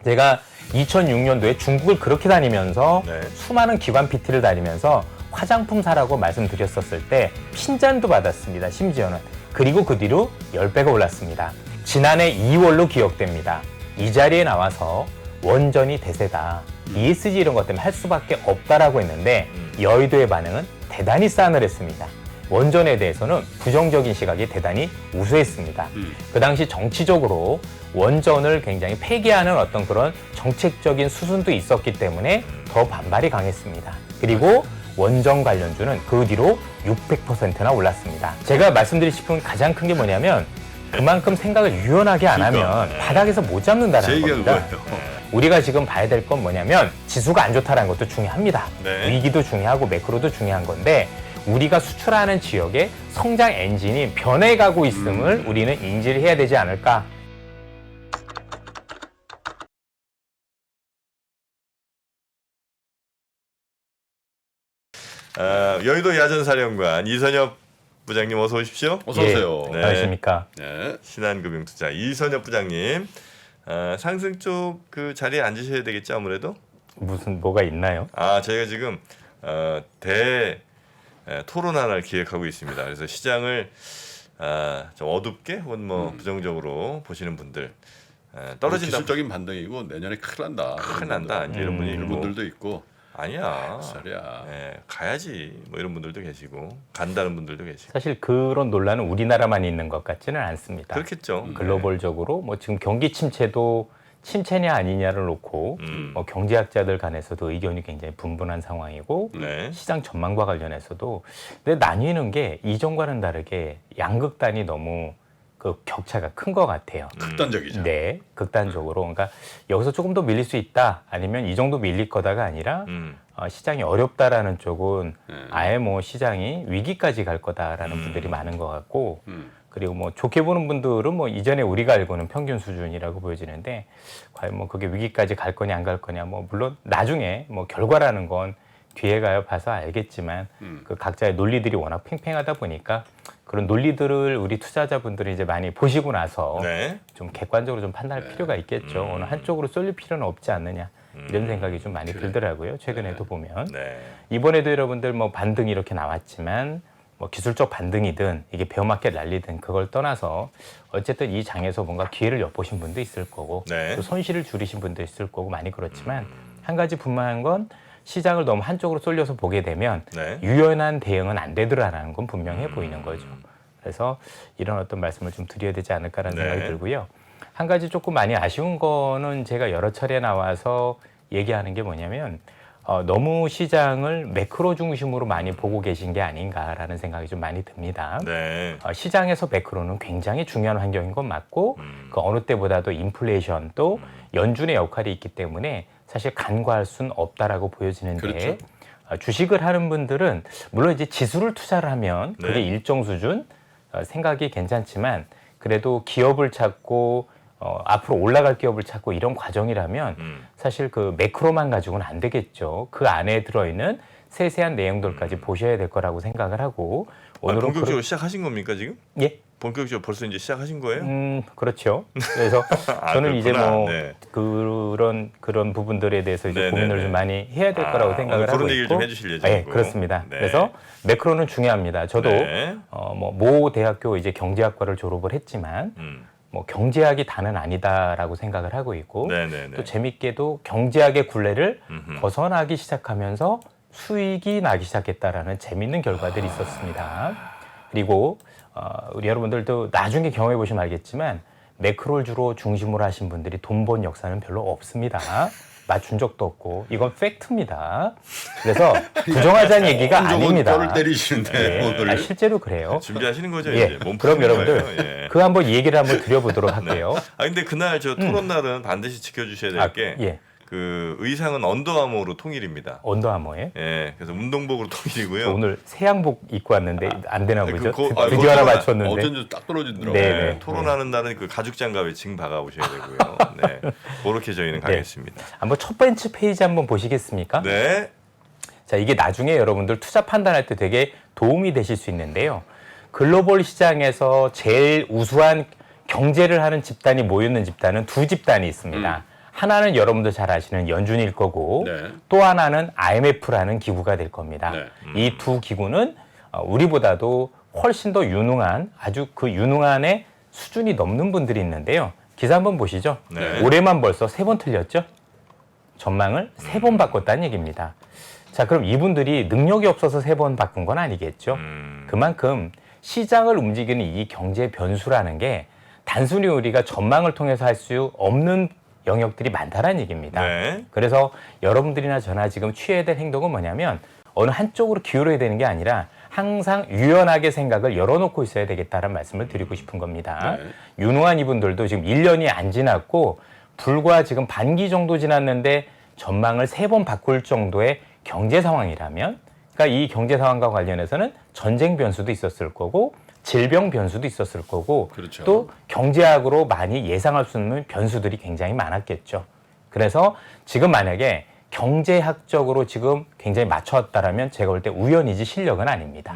제가 2006년도에 중국을 그렇게 다니면서 네. 수많은 기관 PT를 다니면서 화장품 사라고 말씀드렸었을 때 핀잔도 받았습니다. 심지어는. 그리고 그 뒤로 10배가 올랐습니다. 지난해 2월로 기억됩니다. 이 자리에 나와서 원전이 대세다. ESG 이런 것 때문에 할 수밖에 없다라고 했는데 여의도의 반응은 대단히 싸늘했습니다. 원전에 대해서는 부정적인 시각이 대단히 우수했습니다. 그 당시 정치적으로 원전을 굉장히 폐기하는 어떤 그런 정책적인 수순도 있었기 때문에 더 반발이 강했습니다. 그리고 원전 관련주는 그 뒤로 600%나 올랐습니다. 제가 말씀드리고 싶은 가장 큰 게 뭐냐면 그만큼 생각을 유연하게 안 하면 바닥에서 못 잡는다는 겁니다. 우리가 지금 봐야 될 건 뭐냐면 지수가 안 좋다는 것도 중요합니다. 네. 위기도 중요하고 매크로도 중요한 건데 우리가 수출하는 지역의 성장 엔진이 변해가고 있음을 우리는 인지를 해야 되지 않을까. 여의도 야전사령관 이선엽 부장님 어서 오십시오. 어서 오세요. 네. 안녕하십니까. 네. 신한금융투자 이선엽 부장님 상승 쪽 그 자리에 앉으셔야 되겠죠 아무래도. 무슨 뭐가 있나요? 저희가 지금 토론 하나를 기획하고 있습니다. 그래서 시장을 좀 어둡게 혹은 뭐 부정적으로 보시는 분들 떨어진다. 기술적인 반등이고 내년에 큰일 난다. 큰일 난다. 이제 이런 분이 이런 있고. 분들도 있고. 아니야. 소리야. 가야지. 뭐 이런 분들도 계시고 간다는 분들도 계시고. 사실 그런 논란은 우리나라만 있는 것 같지는 않습니다. 그렇겠죠. 글로벌적으로 뭐 지금 경기 침체도 침체냐 아니냐를 놓고 뭐 경제학자들 간에서도 의견이 굉장히 분분한 상황이고 네. 시장 전망과 관련해서도 근데 나뉘는 게 이전과는 다르게 양극단이 너무 그 격차가 큰 것 같아요. 극단적이죠. 네, 극단적으로. 그러니까 여기서 조금 더 밀릴 수 있다, 아니면 이 정도 밀릴 거다가 아니라 시장이 어렵다라는 쪽은 아예 뭐 시장이 위기까지 갈 거다라는 분들이 많은 것 같고, 그리고 뭐 좋게 보는 분들은 뭐 이전에 우리가 알고는 평균 수준이라고 보여지는데 과연 뭐 그게 위기까지 갈 거냐 안 갈 거냐 뭐 물론 나중에 뭐 결과라는 건 뒤에 가요 봐서 알겠지만 그 각자의 논리들이 워낙 팽팽하다 보니까 그런 논리들을 우리 투자자분들이 이제 많이 보시고 나서 네. 좀 객관적으로 좀 판단할 필요가 있겠죠. 어느 한쪽으로 쏠릴 필요는 없지 않느냐 이런 생각이 좀 많이 들더라고요. 최근에도 보면 네. 이번에도 여러분들 뭐 반등이 이렇게 나왔지만 뭐 기술적 반등이든 이게 베어마켓 랠리든 그걸 떠나서 어쨌든 이 장에서 뭔가 기회를 엿보신 분도 있을 거고 네. 또 손실을 줄이신 분도 있을 거고 많이 그렇지만 한 가지 분명한 건 시장을 너무 한쪽으로 쏠려서 보게 되면 네. 유연한 대응은 안 되더라라는 건 분명해 보이는 거죠. 그래서 이런 어떤 말씀을 좀 드려야 되지 않을까라는 네. 생각이 들고요. 한 가지 조금 많이 아쉬운 거는 제가 여러 차례 나와서 얘기하는 게 뭐냐면 너무 시장을 매크로 중심으로 많이 보고 계신 게 아닌가라는 생각이 좀 많이 듭니다. 네. 시장에서 매크로는 굉장히 중요한 환경인 건 맞고 그 어느 때보다도 인플레이션 또 연준의 역할이 있기 때문에 사실 간과할 수는 없다라고 보여지는데 그렇죠. 주식을 하는 분들은 물론 이제 지수를 투자를 하면 그게 네. 일정 수준 생각이 괜찮지만 그래도 기업을 찾고 앞으로 올라갈 기업을 찾고 이런 과정이라면 사실 그 매크로만 가지고는 안 되겠죠. 그 안에 들어있는 세세한 내용들까지 보셔야 될 거라고 생각을 하고 오늘은 본격적으로 시작하신 겁니까 지금? 예. 본격적으로 벌써 이제 시작하신 거예요? 그렇죠. 그래서 저는 이제 그렇구나. 뭐 네. 그런 부분들에 대해서 이제 네, 고민을 네, 좀 네. 많이 해야 될 거라고 생각을 오늘 하고 그런 얘기를 있고. 좀 해주실 예정이고. 네, 그렇습니다. 네. 그래서 매크로는 중요합니다. 저도 네. 모 대학교 이제 경제학과를 졸업을 했지만 뭐 경제학이 다는 아니다라고 생각을 하고 있고 네네네. 또 재밌게도 경제학의 굴레를 벗어나기 시작하면서 수익이 나기 시작했다라는 재밌는 결과들이 있었습니다. 그리고 우리 여러분들도 나중에 경험해 보시면 알겠지만 매크로를 주로 중심으로 하신 분들이 돈 번 역사는 별로 없습니다. 맞춘 적도 없고 이건 팩트입니다. 그래서 부정하자는 얘기가 아닙니다. 를 때리시는데 오늘. 실제로 그래요. 준비하시는 거죠 예, 이제. 몸 그럼 푸는 여러분들 거예요? 예. 그 한번 얘기를 한번 드려보도록 할게요. 근데 그날 저 토론 날은 반드시 지켜주셔야 될 게 예, 그 의상은 언더아머로 통일입니다. 언더아머에 예, 그래서 운동복으로 통일이고요. 오늘 새 양복 입고 왔는데 안 되나 보죠? 그거- 드디어 하나 맞췄는데. 어쩐지 딱 떨어지더라고요. 네, 네, 네. 토론하는 날은 그 가죽 장갑에 징 박아 오셔야 되고요. 네, 그렇게 저희는 가겠습니다. 한번 첫 번째 페이지 한번 보시겠습니까? 네, 자, 이게 나중에 여러분들 투자 판단할 때 되게 도움이 되실 수 있는데요. 글로벌 시장에서 제일 우수한 경제를 하는 집단이 모여있는 집단은 두 집단이 있습니다. 하나는 여러분도 잘 아시는 연준일 거고 네. 또 하나는 IMF라는 기구가 될 겁니다. 네. 이 두 기구는 우리보다도 훨씬 더 유능한 아주 그 유능한의 수준이 넘는 분들이 있는데요. 기사 한번 보시죠. 네. 올해만 벌써 3번 틀렸죠? 전망을 3번 바꿨다는 얘기입니다. 자, 그럼 이분들이 능력이 없어서 3번 바꾼 건 아니겠죠? 그만큼 시장을 움직이는 이 경제 변수라는 게 단순히 우리가 전망을 통해서 할 수 없는 영역들이 많다는 얘기입니다. 네. 그래서 여러분들이나 저나 지금 취해야 될 행동은 뭐냐면 어느 한쪽으로 기울어야 되는 게 아니라 항상 유연하게 생각을 열어놓고 있어야 되겠다는 말씀을 드리고 싶은 겁니다. 네. 유능한 이분들도 지금 1년이 안 지났고 불과 지금 반기 정도 지났는데 전망을 3번 바꿀 정도의 경제 상황이라면, 그러니까 이 경제 상황과 관련해서는 전쟁 변수도 있었을 거고 질병 변수도 있었을 거고 그렇죠. 또 경제학으로 많이 예상할 수 있는 변수들이 굉장히 많았겠죠. 그래서 지금 만약에 경제학적으로 지금 굉장히 맞춰왔다라면 제가 볼 때 우연이지 실력은 아닙니다.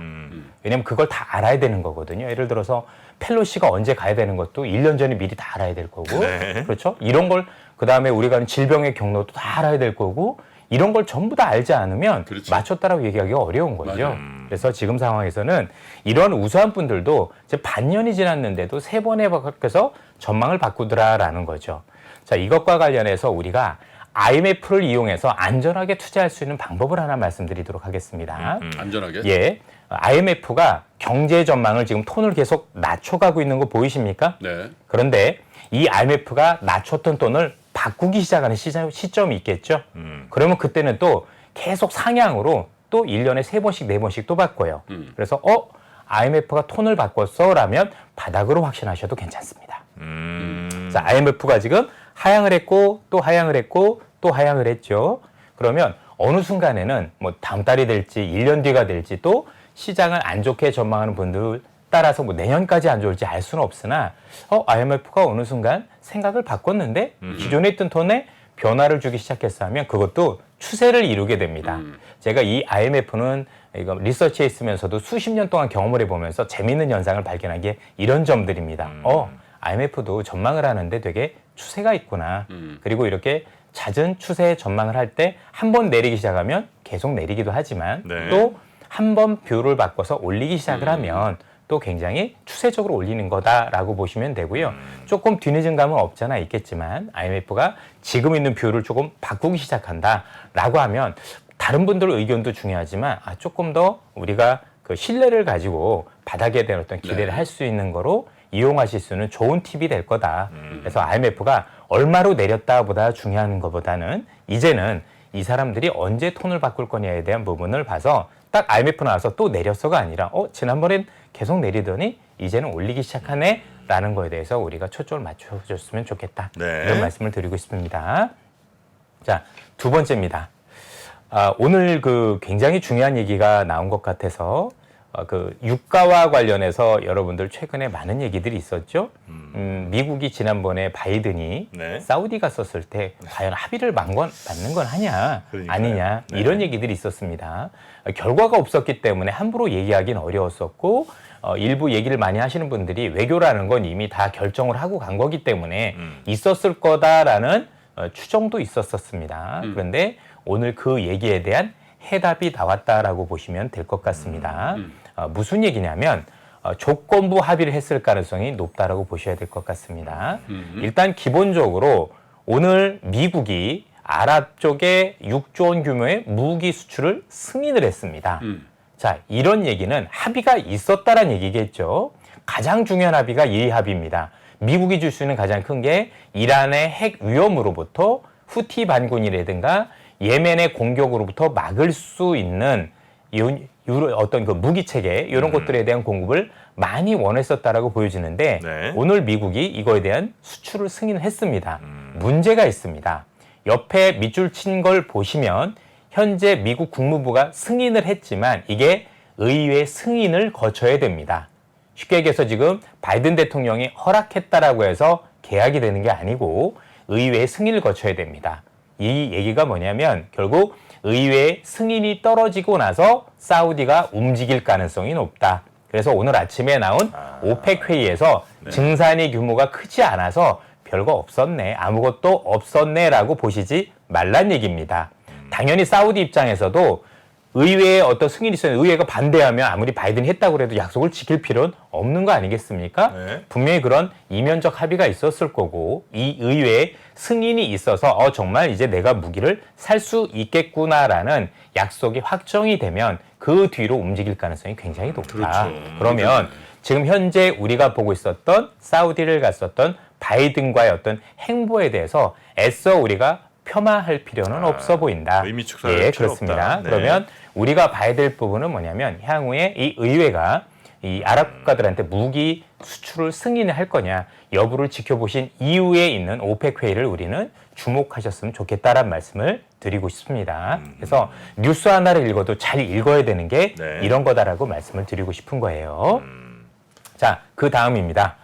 왜냐하면 그걸 다 알아야 되는 거거든요. 예를 들어서 펠로시가 언제 가야 되는 것도 1년 전에 미리 다 알아야 될 거고 네. 그렇죠? 이런 걸 그다음에 우리가 하는 질병의 경로도 다 알아야 될 거고 이런 걸 전부 다 알지 않으면 그렇지. 맞췄다라고 얘기하기가 어려운 거죠. 맞아요. 그래서 지금 상황에서는 이런 우수한 분들도 이제 반년이 지났는데도 3번에 바뀌어서 전망을 바꾸더라라는 거죠. 자, 이것과 관련해서 우리가 IMF를 이용해서 안전하게 투자할 수 있는 방법을 하나 말씀드리도록 하겠습니다. 안전하게. 예, IMF가 경제 전망을 지금 톤을 계속 낮춰가고 있는 거 보이십니까? 네. 그런데 이 IMF가 낮췄던 톤을 바꾸기 시작하는 시점이 있겠죠. 그러면 그때는 또 계속 상향으로 또 1년에 3번씩, 4번씩 또 바꿔요. 그래서 IMF가 톤을 바꿨어라면 바닥으로 확신하셔도 괜찮습니다. 자, IMF가 지금 하향을 했고 또 하향을 했고 또 하향을 했죠. 그러면 어느 순간에는 뭐 다음 달이 될지 1년 뒤가 될지 또 시장을 안 좋게 전망하는 분들 따라서 뭐 내년까지 안 좋을지 알 수는 없으나 IMF가 어느 순간 생각을 바꿨는데 기존에 있던 톤에 변화를 주기 시작했어 하면 그것도 추세를 이루게 됩니다. 제가 이 IMF는 이거 리서치에 있으면서도 수십 년 동안 경험을 해보면서 재미있는 현상을 발견한 게 이런 점들입니다. IMF도 전망을 하는데 되게 추세가 있구나. 그리고 이렇게 잦은 추세 전망을 할 때 한 번 내리기 시작하면 계속 내리기도 하지만 네. 또 한 번 뷰를 바꿔서 올리기 시작을 하면 또 굉장히 추세적으로 올리는 거다라고 보시면 되고요. 조금 뒤늦은 감은 없잖아 있겠지만 IMF가 지금 있는 뷰를 조금 바꾸기 시작한다라고 하면 다른 분들 의견도 중요하지만 조금 더 우리가 그 신뢰를 가지고 바닥에 대한 어떤 기대를 네. 할 수 있는 거로 이용하실 수 있는 좋은 팁이 될 거다. 그래서 IMF가 얼마로 내렸다보다 중요한 것보다는 이제는 이 사람들이 언제 톤을 바꿀 거냐에 대한 부분을 봐서 딱 IMF 나와서 또 내렸어가 아니라 지난번엔 계속 내리더니 이제는 올리기 시작하네 라는 거에 대해서 우리가 초점을 맞춰줬으면 좋겠다. 네. 이런 말씀을 드리고 싶습니다. 자, 두 번째입니다. 오늘 그 굉장히 중요한 얘기가 나온 것 같아서 그 유가와 관련해서 여러분들 최근에 많은 얘기들이 있었죠. 미국이 지난번에 바이든이 네. 사우디 갔었을 때 과연 합의를 받는 건 하냐 그러니까요. 아니냐 네. 이런 얘기들이 있었습니다. 결과가 없었기 때문에 함부로 얘기하기는 어려웠었고 일부 얘기를 많이 하시는 분들이 외교라는 건 이미 다 결정을 하고 간 거기 때문에 있었을 거다라는 추정도 있었습니다. 그런데 오늘 그 얘기에 대한 해답이 나왔다라고 보시면 될 것 같습니다. 무슨 얘기냐면 조건부 합의를 했을 가능성이 높다라고 보셔야 될 것 같습니다. 일단 기본적으로 오늘 미국이 아랍 쪽에 6조 원 규모의 무기 수출을 승인을 했습니다. 자, 이런 얘기는 합의가 있었다라는 얘기겠죠. 가장 중요한 합의가 이 합의입니다. 미국이 줄 수 있는 가장 큰 게 이란의 핵 위험으로부터 후티 반군이라든가 예멘의 공격으로부터 막을 수 있는 어떤 그 무기 체계 이런 것들에 대한 공급을 많이 원했었다라고 보여지는데 네. 오늘 미국이 이거에 대한 수출을 승인했습니다. 문제가 있습니다. 옆에 밑줄 친 걸 보시면 현재 미국 국무부가 승인을 했지만 이게 의회 승인을 거쳐야 됩니다. 쉽게 얘기해서 지금 바이든 대통령이 허락했다라고 해서 계약이 되는 게 아니고 의회의 승인을 거쳐야 됩니다. 이 얘기가 뭐냐면 결국 의회의 승인이 떨어지고 나서 사우디가 움직일 가능성이 높다. 그래서 오늘 아침에 나온 오펙 회의에서 증산의 규모가 크지 않아서 별거 없었네, 아무것도 없었네라고 보시지 말란 얘기입니다. 당연히 사우디 입장에서도 의회에 어떤 승인이 있었는데 의회가 반대하면 아무리 바이든이 했다고 해도 약속을 지킬 필요는 없는 거 아니겠습니까? 네. 분명히 그런 이면적 합의가 있었을 거고 이 의회에 승인이 있어서 정말 이제 내가 무기를 살 수 있겠구나라는 약속이 확정이 되면 그 뒤로 움직일 가능성이 굉장히 높다. 그렇죠. 그러면 지금 현재 우리가 보고 있었던 사우디를 갔었던 바이든과의 어떤 행보에 대해서 애써 우리가 폄하할 필요는 없어 보인다. 의미 축소할 예, 필요 그렇습니다. 없다. 네. 그러면 우리가 봐야 될 부분은 뭐냐면 향후에 이 의회가 이 아랍 국가들한테 무기 수출을 승인할 거냐 여부를 지켜보신 이후에 있는 오펙 회의를 우리는 주목하셨으면 좋겠다라는 말씀을 드리고 싶습니다. 그래서 뉴스 하나를 읽어도 잘 읽어야 되는 게 네. 이런 거다라고 말씀을 드리고 싶은 거예요. 자, 그 다음입니다.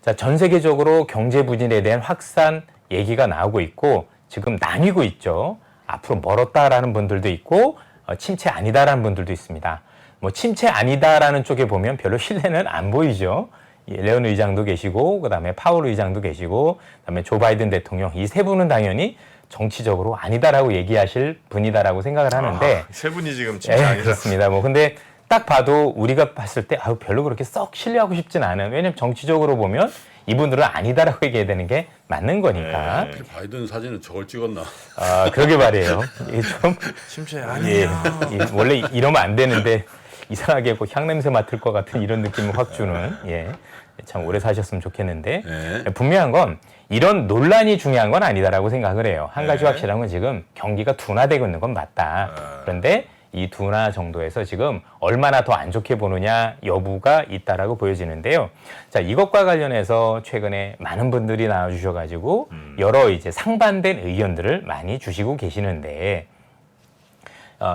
자, 전 세계적으로 경제 부진에 대한 확산 얘기가 나오고 있고 지금 나뉘고 있죠. 앞으로 멀었다라는 분들도 있고 침체 아니다라는 분들도 있습니다. 뭐 침체 아니다라는 쪽에 보면 별로 신뢰는 안 보이죠. 레온 의장도 계시고 그다음에 파월 의장도 계시고 그다음에 조 바이든 대통령 이 세 분은 당연히 정치적으로 아니다라고 얘기하실 분이다라고 생각을 하는데 세 분이 지금 예, 진짜 아니라 그렇습니다. 뭐 근데 딱 봐도 우리가 봤을 때 별로 그렇게 썩 신뢰하고 싶진 않은. 왜냐면 정치적으로 보면 이분들은 아니다라고 얘기해야 되는 게 맞는 거니까. 네. 바이든 사진은 저걸 찍었나? 그러게 말이에요. 이게 좀 침체 예, 아니에요. 원래 이러면 안 되는데 이상하게 향 냄새 맡을 것 같은 이런 느낌을 확 주는. 예, 참 오래 사셨으면 좋겠는데 네. 분명한 건 이런 논란이 중요한 건 아니다라고 생각을 해요. 한 가지 네. 확실한 건 지금 경기가 둔화되고 있는 건 맞다. 그런데 이 둔화 정도에서 지금 얼마나 더 안 좋게 보느냐 여부가 있다라고 보여지는데요. 자, 이것과 관련해서 최근에 많은 분들이 나와주셔가지고 여러 이제 상반된 의견들을 많이 주시고 계시는데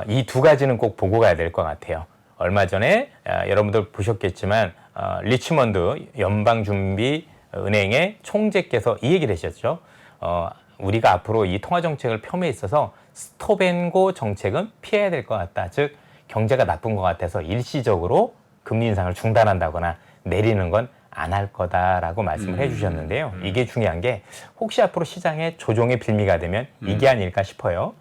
이 두 가지는 꼭 보고 가야 될 것 같아요. 얼마 전에 여러분들 보셨겠지만 리치먼드 연방준비은행의 총재께서 이 얘기를 하셨죠. 우리가 앞으로 이 통화정책을 폄에 있어서 스톱앤고 정책은 피해야 될 것 같다. 즉 경제가 나쁜 것 같아서 일시적으로 금리 인상을 중단한다거나 내리는 건 안 할 거다라고 말씀을 해주셨는데요. 이게 중요한 게 혹시 앞으로 시장에 조정의 빌미가 되면 이게 아닐까 싶어요.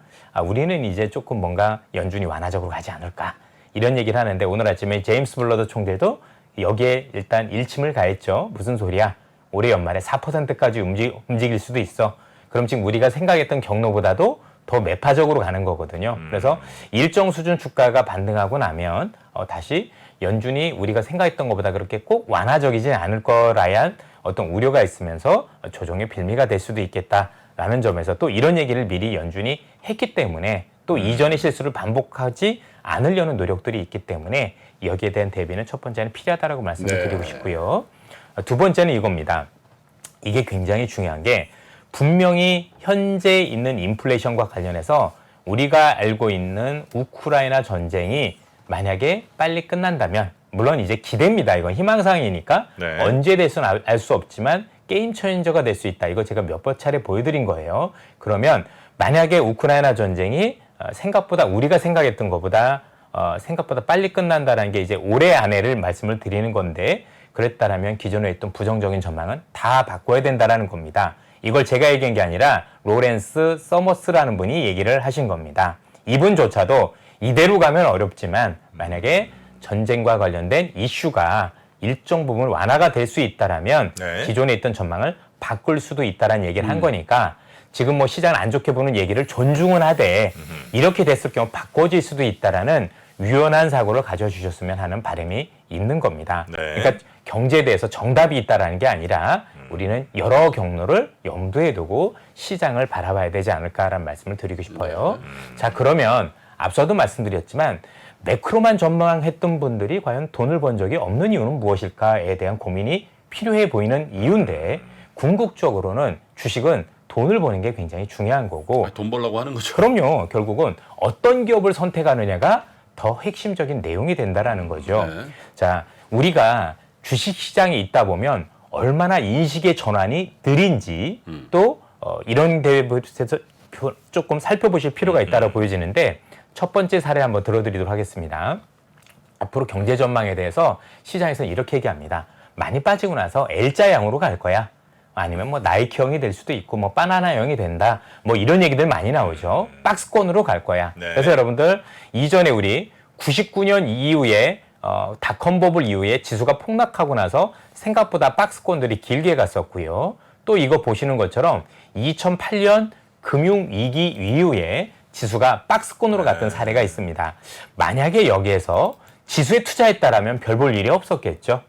우리는 이제 조금 뭔가 연준이 완화적으로 가지 않을까 이런 얘기를 하는데 오늘 아침에 제임스 블러드 총재도 여기에 일단 일침을 가했죠. 무슨 소리야? 올해 연말에 4%까지 움직일 수도 있어. 그럼 지금 우리가 생각했던 경로보다도 더 매파적으로 가는 거거든요. 그래서 일정 수준 주가가 반등하고 나면 다시 연준이 우리가 생각했던 것보다 그렇게 꼭 완화적이지 않을 거라야 어떤 우려가 있으면서 조정의 빌미가 될 수도 있겠다라는 점에서 또 이런 얘기를 미리 연준이 했기 때문에 또 이전의 실수를 반복하지 않으려는 노력들이 있기 때문에 여기에 대한 대비는 첫 번째는 필요하다라고 말씀을 네. 드리고 싶고요. 두 번째는 이겁니다. 이게 굉장히 중요한 게 분명히 현재 있는 인플레이션과 관련해서 우리가 알고 있는 우크라이나 전쟁이 만약에 빨리 끝난다면 물론 이제 기대입니다. 이건 희망사항이니까 네. 언제 될수는 알 수 없지만 게임 체인저가 될 수 있다. 이거 제가 몇 번 차례 보여드린 거예요. 그러면 만약에 우크라이나 전쟁이 생각보다 우리가 생각했던 것보다 생각보다 빨리 끝난다는 게 이제 올해 안에를 말씀을 드리는 건데 그랬다라면 기존에 있던 부정적인 전망은 다 바꿔야 된다라는 겁니다. 이걸 제가 얘기한 게 아니라 로렌스 서머스라는 분이 얘기를 하신 겁니다. 이분조차도 이대로 가면 어렵지만 만약에 전쟁과 관련된 이슈가 일정 부분 완화가 될 수 있다라면 네. 기존에 있던 전망을 바꿀 수도 있다라는 얘기를 한 거니까 지금 뭐 시장을 안 좋게 보는 얘기를 존중은 하되 이렇게 됐을 경우 바꿔질 수도 있다라는 유연한 사고를 가져주셨으면 하는 바람이 있는 겁니다. 네. 그러니까 경제에 대해서 정답이 있다라는 게 아니라 우리는 여러 경로를 염두에 두고 시장을 바라봐야 되지 않을까라는 말씀을 드리고 싶어요. 자, 그러면 앞서도 말씀드렸지만 매크로만 전망했던 분들이 과연 돈을 번 적이 없는 이유는 무엇일까에 대한 고민이 필요해 보이는 이유인데 궁극적으로는 주식은 돈을 버는 게 굉장히 중요한 거고 돈 벌려고 하는 거죠. 그럼요. 결국은 어떤 기업을 선택하느냐가 더 핵심적인 내용이 된다라는 거죠. 네. 자, 우리가 주식시장에 있다 보면 얼마나 인식의 전환이 느린지 또 이런 대해서 조금 살펴보실 필요가 있다고 보여지는데 첫 번째 사례 한번 들어드리도록 하겠습니다. 앞으로 경제 전망에 대해서 시장에서는 이렇게 얘기합니다. 많이 빠지고 나서 L자양으로 갈 거야. 아니면 뭐 나이키형이 될 수도 있고 뭐 바나나형이 된다. 뭐 이런 얘기들 많이 나오죠. 박스권으로 갈 거야. 네. 그래서 여러분들 이전에 우리 99년 이후에 닷컴 버블 이후에 지수가 폭락하고 나서 생각보다 박스권들이 길게 갔었고요. 또 이거 보시는 것처럼 2008년 금융위기 이후에 지수가 박스권으로 갔던 사례가 있습니다. 만약에 여기에서 지수에 투자했다라면 별 볼 일이 없었겠죠.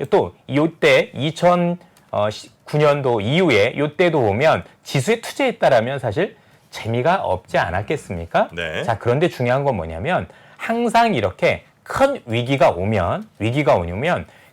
또 이때 2009년도 이후에 이때도 보면 지수에 투자했다라면 사실 재미가 없지 않았겠습니까? 네. 자, 그런데 중요한 건 뭐냐면 항상 이렇게 큰 위기가 오면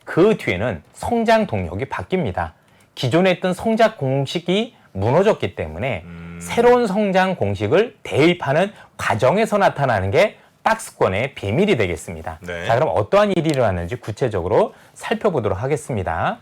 그 뒤에는 성장 동력이 바뀝니다. 기존에 있던 성장 공식이 무너졌기 때문에 새로운 성장 공식을 대입하는 과정에서 나타나는 게 박스권의 비밀이 되겠습니다. 네. 자, 그럼 어떠한 일이 일어났는지 구체적으로 살펴보도록 하겠습니다.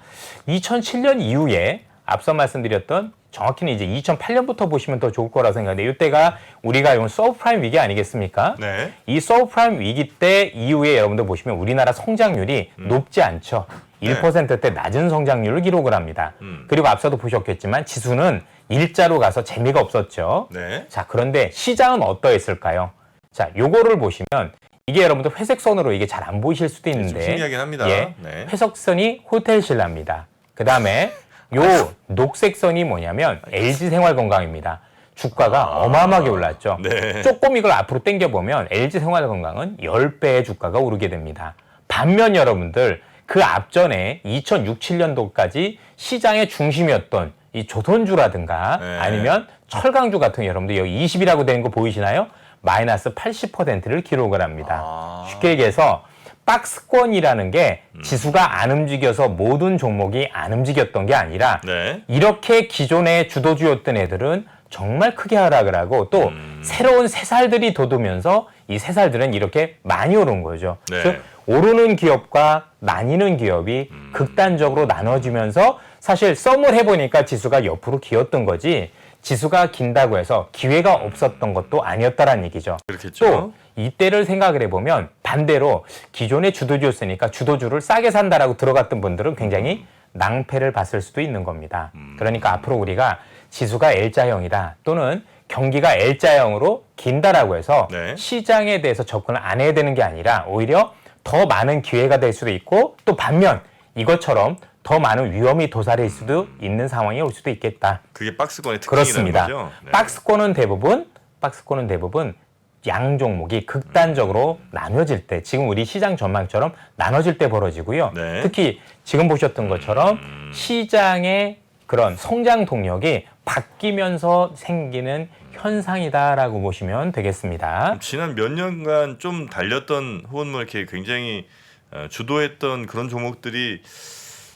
2007년 이후에 앞서 말씀드렸던 정확히는 이제 2008년부터 보시면 더 좋을 거라고 생각하는데 이때가 우리가 이건 서브프라임 위기 아니겠습니까? 네. 이 서브프라임 위기 때 이후에 여러분들 보시면 우리나라 성장률이 높지 않죠. 1%대 낮은 성장률을 기록을 합니다. 그리고 앞서도 보셨겠지만 지수는 일자로 가서 재미가 없었죠. 네. 자, 그런데 시장은 어떠했을까요? 자, 요거를 보시면 이게 여러분들 회색선으로 이게 잘 안 보이실 수도 좀 있는데 희미하긴 합니다. 예, 네. 회색선이 호텔신라입니다. 그 다음에 요 녹색선이 뭐냐면 LG생활건강입니다. 주가가 어마어마하게 올랐죠. 네. 조금 이걸 앞으로 당겨보면 LG생활건강은 10배의 주가가 오르게 됩니다. 반면 여러분들 그 앞전에 2006, 7년도까지 시장의 중심이었던 이 조선주라든가 네. 아니면 철강주 같은 여러분들 여기 20이라고 되는 거 보이시나요? 마이너스 80%를 기록을 합니다. 쉽게 얘기해서 박스권이라는 게 지수가 안 움직여서 모든 종목이 안 움직였던 게 아니라 네. 이렇게 기존의 주도주였던 애들은 정말 크게 하락을 하고 또 새로운 새살들이 돋으면서 이 새살들은 이렇게 많이 오른 거죠. 네. 즉 오르는 기업과 나뉘는 기업이 극단적으로 나눠지면서 사실 썸을 해보니까 지수가 옆으로 기었던 거지 지수가 긴다고 해서 기회가 없었던 것도 아니었다라는 얘기죠. 그렇겠죠. 또 이때를 생각을 해보면 반대로 기존의 주도주였으니까 주도주를 싸게 산다라고 들어갔던 분들은 굉장히 낭패를 봤을 수도 있는 겁니다. 그러니까 앞으로 우리가 지수가 L자형이다 또는 경기가 L자형으로 긴다라고 해서 네. 시장에 대해서 접근을 안 해야 되는 게 아니라 오히려 더 많은 기회가 될 수도 있고 또 반면 이것처럼 더 많은 위험이 도사릴 수도 있는 상황이 올 수도 있겠다. 그게 박스권의 특징이라는 그렇습니다. 거죠. 네. 박스권은 대부분 양 종목이 극단적으로 나눠질 때 지금 우리 시장 전망처럼 나눠질 때 벌어지고요. 네. 특히 지금 보셨던 것처럼 시장의 그런 성장 동력이 바뀌면서 생기는 현상이다라고 보시면 되겠습니다. 지난 몇 년간 좀 달렸던 혹은 뭐 이렇게 굉장히 주도했던 그런 종목들이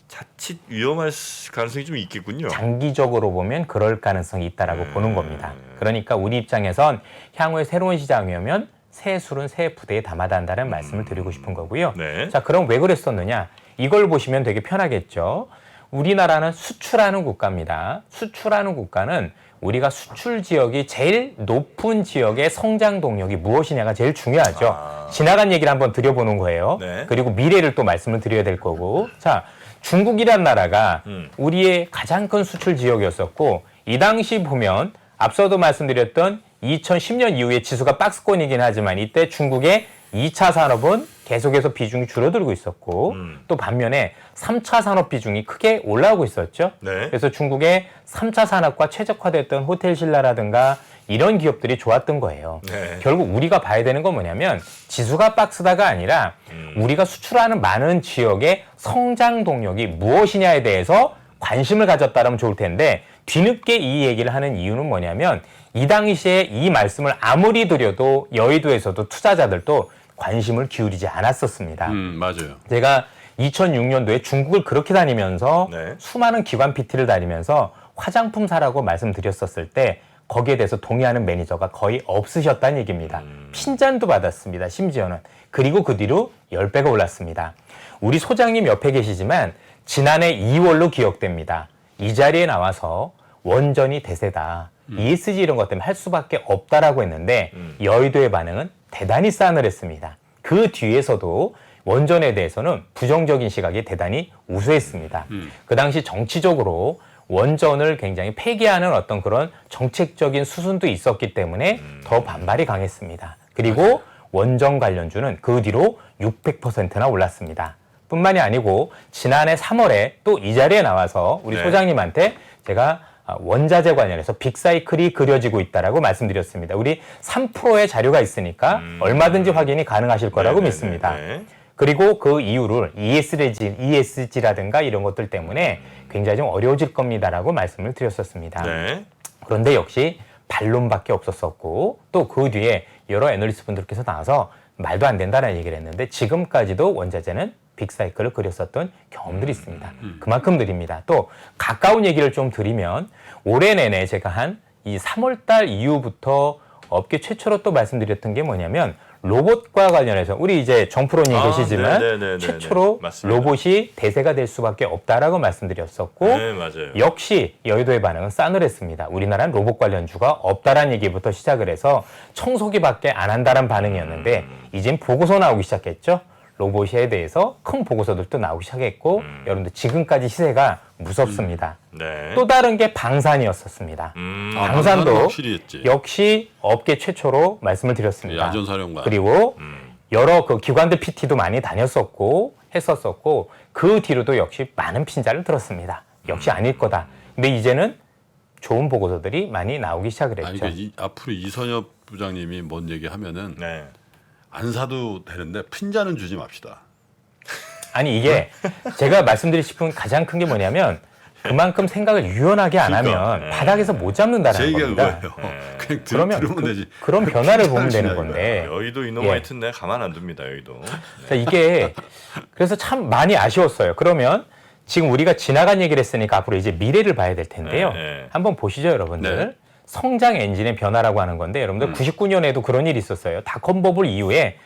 자칫 위험할 가능성이 좀 있겠군요. 장기적으로 보면 그럴 가능성이 있다라고 보는 겁니다. 그러니까 우리 입장에선 향후에 새로운 시장이 오면 새 술은 새 부대에 담아야 한다는 말씀을 드리고 싶은 거고요. 네. 자, 그럼 왜 그랬었느냐? 이걸 보시면 되게 편하겠죠. 우리나라는 수출하는 국가입니다. 수출하는 국가는 우리가 수출 지역이 제일 높은 지역의 성장 동력이 무엇이냐가 제일 중요하죠. 지나간 얘기를 한번 드려보는 거예요. 네. 그리고 미래를 또 말씀을 드려야 될 거고. 자, 중국이란 나라가 우리의 가장 큰 수출 지역이었었고 이 당시 보면 앞서도 말씀드렸던 2010년 이후에 지수가 박스권이긴 하지만 이때 중국의 2차 산업은 계속해서 비중이 줄어들고 있었고 또 반면에 3차 산업 비중이 크게 올라오고 있었죠. 네. 그래서 중국의 3차 산업과 최적화됐던 호텔 신라라든가 이런 기업들이 좋았던 거예요. 네. 결국 우리가 봐야 되는 건 뭐냐면 지수가 박스다가 아니라 우리가 수출하는 많은 지역의 성장 동력이 무엇이냐에 대해서 관심을 가졌다면 좋을 텐데 뒤늦게 이 얘기를 하는 이유는 뭐냐면 이 당시에 이 말씀을 아무리 드려도 여의도에서도 투자자들도 관심을 기울이지 않았었습니다. 맞아요. 제가 2006년도에 중국을 그렇게 다니면서 네. 수많은 기관 PT를 다니면서 화장품 사라고 말씀드렸었을 때 거기에 대해서 동의하는 매니저가 거의 없으셨다는 얘기입니다. 핀잔도 받았습니다. 심지어는. 그리고 그 뒤로 10배가 올랐습니다. 우리 소장님 옆에 계시지만 지난해 2월로 기억됩니다. 이 자리에 나와서 원전이 대세다. ESG 이런 것 때문에 할 수밖에 없다라고 했는데 여의도의 반응은 대단히 싸늘했습니다. 그 뒤에서도 원전에 대해서는 부정적인 시각이 대단히 우세했습니다. 그 당시 정치적으로 원전을 굉장히 폐기하는 어떤 그런 정책적인 수순도 있었기 때문에 더 반발이 강했습니다. 그리고 원전 관련주는 그 뒤로 600%나 올랐습니다. 뿐만이 아니고 지난해 3월에 또 이 자리에 나와서 우리 네. 소장님한테 제가 원자재 관련해서 빅사이클이 그려지고 있다라고 말씀드렸습니다. 우리 3%의 자료가 있으니까 얼마든지 확인이 가능하실 거라고 네네네. 믿습니다. 네. 그리고 그 이유를 ESG라든가 이런 것들 때문에 굉장히 좀 어려워질 겁니다라고 말씀을 드렸었습니다. 네. 그런데 역시 반론밖에 없었었고 또 그 뒤에 여러 애널리스트 분들께서 나와서 말도 안 된다는 얘기를 했는데 지금까지도 원자재는 빅사이클을 그렸었던 경험들이 있습니다. 그만큼 느립니다. 또 가까운 얘기를 좀 드리면 올해 내내 제가 한 이 3월 달 이후부터 업계 최초로 또 말씀드렸던 게 뭐냐면 로봇과 관련해서 우리 이제 정프로님 계시지만 네네네네네. 최초로 맞습니다. 로봇이 대세가 될 수밖에 없다라고 말씀드렸었고 네, 맞아요. 역시 여의도의 반응은 싸늘했습니다. 우리나라는 로봇 관련주가 없다라는 얘기부터 시작을 해서 청소기밖에 안 한다는 반응이었는데 이젠 보고서 나오기 시작했죠. 로봇에 대해서 큰 보고서들도 나오기 시작했고 여러분들 지금까지 시세가 무섭습니다. 네. 또 다른 게 방산이었었습니다. 아, 방산도 확실히 했지. 역시 업계 최초로 말씀을 드렸습니다. 야전사령관. 그리고 여러 그 기관들 PT도 많이 다녔었고 했었었고 그 뒤로도 역시 많은 핀자를 들었습니다. 역시 아닐 거다. 근데 이제는 좋은 보고서들이 많이 나오기 시작을 했죠. 아니 그러니까 앞으로 이선엽 부장님이 뭔 얘기하면은 네. 안 사도 되는데 핀자는 주지 맙시다. 아니 이게 제가 말씀드리고 싶은 가장 큰 게 뭐냐면 그만큼 생각을 유연하게 안 그러니까, 하면 바닥에서 못 잡는다는 제 얘기가 겁니다. 그거예요. 그냥 그러면 들으면 되지. 그런 변화를 보면 핀자는 되는 주냐, 건데 여의도 이놈 예. 하여튼 내가 가만 안 둡니다. 여의도. 자, 이게 그래서 참 많이 아쉬웠어요. 그러면 지금 우리가 지나간 얘기를 했으니까 앞으로 이제 미래를 봐야 될 텐데요. 네. 한번 보시죠, 여러분들. 네. 성장 엔진의 변화라고 하는 건데 여러분들 99년에도 그런 일이 있었어요. 닷컴버블 이후에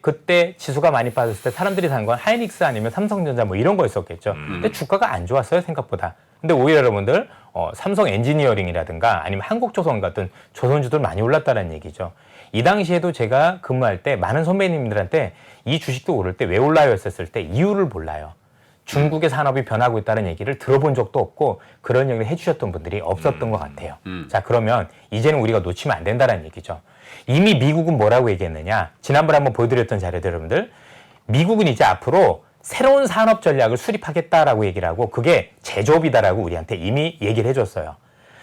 그때 지수가 많이 빠졌을 때 사람들이 산 건 하이닉스 아니면 삼성전자 뭐 이런 거였었겠죠. 근데 주가가 안 좋았어요, 생각보다. 근데 오히려 여러분들 삼성 엔지니어링이라든가 아니면 한국조선 같은 조선주들 많이 올랐다는 얘기죠. 이 당시에도 제가 근무할 때 많은 선배님들한테 이 주식도 오를 때 왜 올라요 했었을 때 이유를 몰라요. 중국의 산업이 변하고 있다는 얘기를 들어본 적도 없고 그런 얘기를 해주셨던 분들이 없었던 것 같아요. 자, 그러면 이제는 우리가 놓치면 안 된다는 얘기죠. 이미 미국은 뭐라고 얘기했느냐. 지난번에 한번 보여드렸던 자료들 여러분들. 미국은 이제 앞으로 새로운 산업 전략을 수립하겠다라고 얘기를 하고 그게 제조업이다라고 우리한테 이미 얘기를 해줬어요.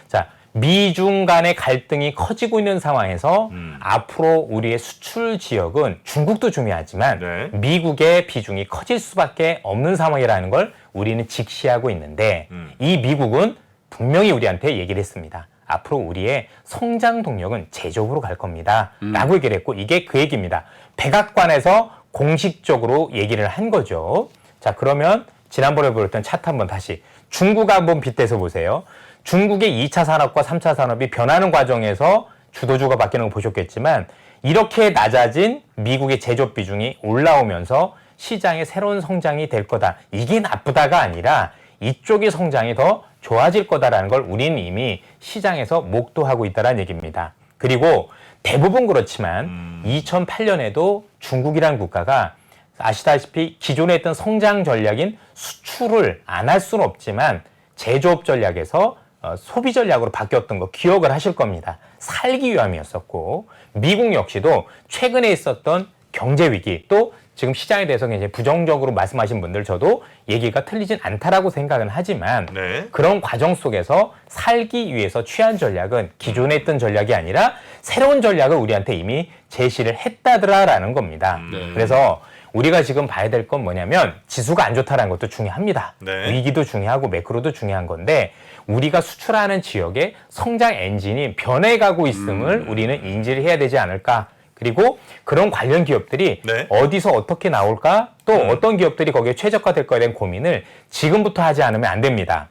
자, 미중 간의 갈등이 커지고 있는 상황에서 앞으로 우리의 수출 지역은 중국도 중요하지만 네. 미국의 비중이 커질 수밖에 없는 상황이라는 걸 우리는 직시하고 있는데 이 미국은 분명히 우리한테 얘기를 했습니다. 앞으로 우리의 성장 동력은 제조업으로 갈 겁니다. 라고 얘기를 했고 이게 그 얘기입니다. 백악관에서 공식적으로 얘기를 한 거죠. 자, 그러면 지난번에 보였던 차트 한번 다시 중국 한번 빗대서 보세요. 중국의 2차 산업과 3차 산업이 변하는 과정에서 주도주가 바뀌는 거 보셨겠지만 이렇게 낮아진 미국의 제조업 비중이 올라오면서 시장의 새로운 성장이 될 거다. 이게 나쁘다가 아니라 이쪽의 성장이 더 좋아질 거다라는 걸 우리는 이미 시장에서 목도하고 있다는 얘기입니다. 그리고 대부분 그렇지만 2008년에도 중국이라는 국가가 아시다시피 기존에 있던 성장 전략인 수출을 안 할 수는 없지만 제조업 전략에서 소비 전략으로 바뀌었던 거 기억을 하실 겁니다. 살기 위함이었었고 미국 역시도 최근에 있었던 경제 위기 또 지금 시장에 대해서 굉장히 부정적으로 말씀하신 분들 저도 얘기가 틀리진 않다라고 생각은 하지만 네. 그런 과정 속에서 살기 위해서 취한 전략은 기존에 있던 전략이 아니라 새로운 전략을 우리한테 이미 제시를 했다더라라는 겁니다. 네. 그래서 우리가 지금 봐야 될 건 뭐냐면 지수가 안 좋다는 것도 중요합니다. 네. 위기도 중요하고 매크로도 중요한 건데 우리가 수출하는 지역의 성장 엔진이 변해가고 있음을 우리는 인지를 해야 되지 않을까. 그리고 그런 관련 기업들이 네. 어디서 어떻게 나올까 또 어떤 기업들이 거기에 최적화될 거에 대한 고민을 지금부터 하지 않으면 안 됩니다.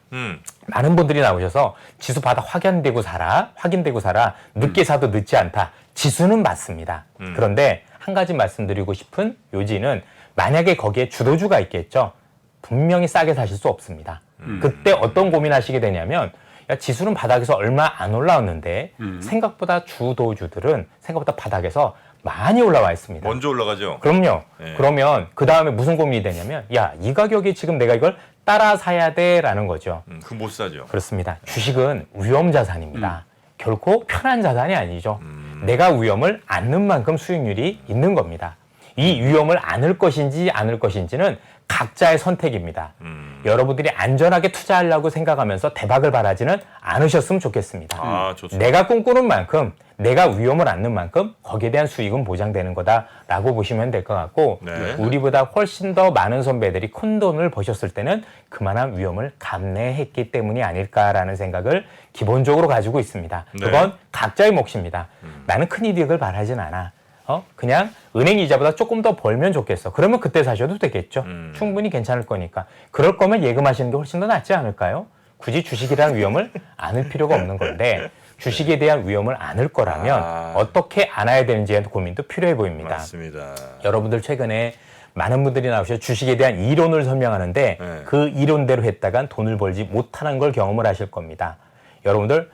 많은 분들이 나오셔서 지수 바닥 확인되고 사라 늦게 사도 늦지 않다. 지수는 맞습니다. 그런데 한 가지 말씀드리고 싶은 요지는 만약에 거기에 주도주가 있겠죠. 분명히 싸게 사실 수 없습니다. 그때 어떤 고민하시게 되냐면 야, 지수는 바닥에서 얼마 안 올라왔는데 생각보다 주도주들은 생각보다 바닥에서 많이 올라와 있습니다. 먼저 올라가죠. 그럼요. 네. 그러면 그 다음에 무슨 고민이 되냐면 야, 이 가격에 지금 내가 이걸 따라 사야 돼라는 거죠. 그럼 못 사죠. 그렇습니다. 주식은 위험 자산입니다. 결코 편한 자산이 아니죠. 내가 위험을 안는 만큼 수익률이 있는 겁니다. 이 위험을 안을 것인지 않을 것인지는 각자의 선택입니다. 여러분들이 안전하게 투자하려고 생각하면서 대박을 바라지는 않으셨으면 좋겠습니다. 아, 좋습니다. 내가 꿈꾸는 만큼, 내가 위험을 안는 만큼 거기에 대한 수익은 보장되는 거다라고 보시면 될 것 같고 네. 우리보다 훨씬 더 많은 선배들이 큰 돈을 버셨을 때는 그만한 위험을 감내했기 때문이 아닐까라는 생각을 기본적으로 가지고 있습니다. 네. 그건 각자의 몫입니다. 나는 큰 이득을 바라진 않아. 그냥 은행 이자보다 조금 더 벌면 좋겠어. 그러면 그때 사셔도 되겠죠. 충분히 괜찮을 거니까. 그럴 거면 예금하시는 게 훨씬 더 낫지 않을까요? 굳이 주식이라는 위험을 안을 필요가 없는 건데 주식에 대한 위험을 안을 거라면 어떻게 안아야 되는지에 대한 고민도 필요해 보입니다. 맞습니다. 여러분들 최근에 많은 분들이 나오셔서 주식에 대한 이론을 설명하는데 네. 그 이론대로 했다간 돈을 벌지 못하는 걸 경험을 하실 겁니다. 여러분들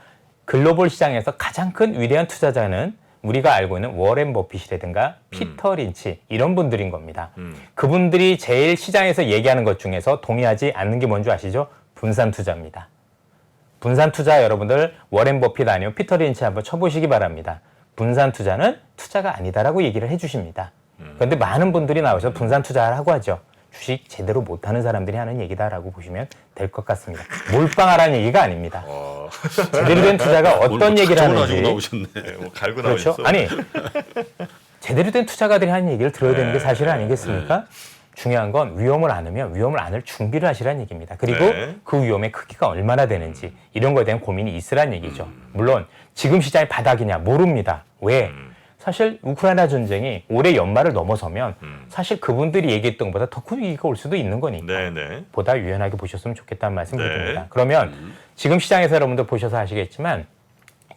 글로벌 시장에서 가장 큰 위대한 투자자는 우리가 알고 있는 워렌 버핏이라든가 피터 린치 이런 분들인 겁니다. 그분들이 제일 시장에서 얘기하는 것 중에서 동의하지 않는 게 뭔지 아시죠? 분산 투자입니다. 분산 투자 여러분들 워렌 버핏 아니면 피터 린치 한번 쳐보시기 바랍니다. 분산 투자는 투자가 아니다라고 얘기를 해주십니다. 그런데 많은 분들이 나오셔서 분산 투자라고 하죠. 주식 제대로 못하는 사람들이 하는 얘기다라고 보시면 될 것 같습니다. 몰빵하라는 얘기가 아닙니다. 제대로 된 투자가 어떤 얘기를 하는지 나오셨네. 네, 뭐 갈고 그렇죠? 나오셨어. 아니 제대로 된 투자가들이 하는 얘기를 들어야 되는 게 사실 아니겠습니까? 중요한 건 위험을 안으면 위험을 안을 준비를 하시라는 얘기입니다. 그리고 네. 그 위험의 크기가 얼마나 되는지 이런 거에 대한 고민이 있으란 얘기죠. 물론 지금 시장이 바닥이냐 모릅니다. 왜? 사실 우크라이나 전쟁이 올해 연말을 넘어서면 사실 그분들이 얘기했던 것보다 더 큰 위기가 올 수도 있는 거니까 네네. 보다 유연하게 보셨으면 좋겠다는 말씀 네. 드립니다. 그러면 지금 시장에서 여러분들 보셔서 아시겠지만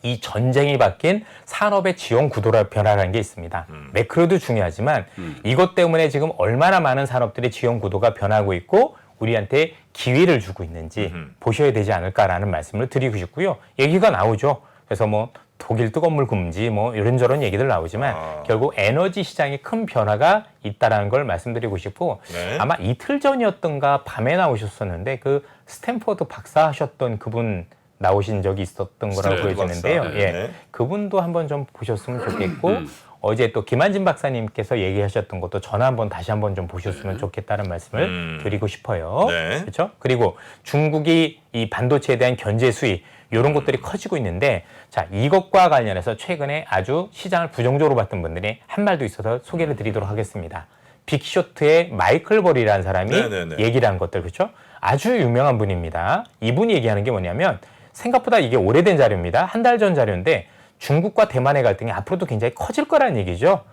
이 전쟁이 바뀐 산업의 지원 구도라 변화라는 게 있습니다. 매크로도 중요하지만 이것 때문에 지금 얼마나 많은 산업들의 지원 구도가 변하고 있고 우리한테 기회를 주고 있는지 보셔야 되지 않을까라는 말씀을 드리고 싶고요. 얘기가 나오죠. 그래서 뭐 독일 뜨거운 물 금지 뭐 이런저런 얘기들 나오지만 결국 에너지 시장에 큰 변화가 있다라는 걸 말씀드리고 싶고 네. 아마 이틀 전이었던가 밤에 나오셨었는데 그 스탠퍼드 박사 하셨던 그분 나오신 적이 있었던 거라고 네, 보여지는데요. 박사. 예, 네. 그분도 한번 좀 보셨으면 좋겠고 어제 또 김한진 박사님께서 얘기하셨던 것도 전화 한번 다시 한번 좀 보셨으면 좋겠다는 말씀을 드리고 싶어요. 네. 그렇죠? 그리고 중국이 이 반도체에 대한 견제 수위 이런 것들이 커지고 있는데 자 이것과 관련해서 최근에 아주 시장을 부정적으로 봤던 분들이 한 말도 있어서 소개를 드리도록 하겠습니다. 빅쇼트의 마이클 버리라는 사람이 네네네. 얘기를 한 것들 그렇죠? 아주 유명한 분입니다. 이분이 얘기하는 게 뭐냐면 생각보다 이게 오래된 자료입니다. 한 달 전 자료인데 중국과 대만의 갈등이 앞으로도 굉장히 커질 거라는 얘기죠.